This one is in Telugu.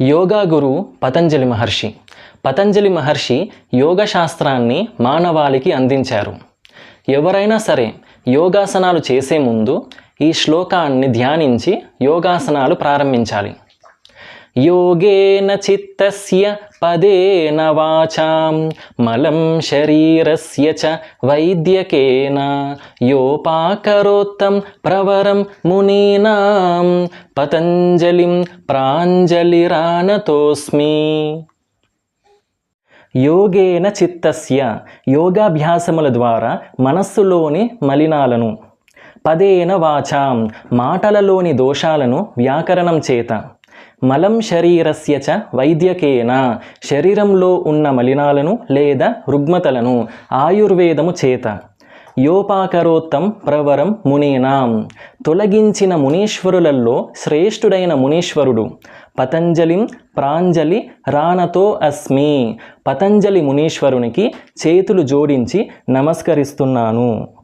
యోగా గురు పతంజలి మహర్షి. పతంజలి మహర్షి యోగ శాస్త్రాన్ని మానవాళికి అందించారు. ఎవరైనా సరే యోగాసనాలు చేసే ముందు ఈ శ్లోకాన్ని ధ్యానించి యోగాసనాలు ప్రారంభించాలి. యోగేన చిత్తస్య పదేన వాచాం మలం శరీరస్య చ వైద్యకేన యోపాకరోత్తం ప్రవరం మునీనాం పతంజలిం ప్రాంజలిరానతోస్మి. యోగేన చిత్తస్య యోగాభ్యాసముల ద్వారా మనస్సులోని మలినాలను, పదేన వాచాం మాటలలోని దోషాలను వ్యాకరణం చేత, మలం శరీరస్య చ వైద్యకేన శరీరంలో ఉన్న మలినాలను లేదా రుగ్మతలను ఆయుర్వేదము చేత, యోపాకరోత్తం ప్రవరం మునీనాం తొలగించిన మునీశ్వరులలో శ్రేష్ఠుడైన మునీశ్వరుడు పతంజలిం ప్రాంజలి రానతో అస్మి పతంజలి మునీశ్వరునికి చేతులు జోడించి నమస్కరిస్తున్నాను.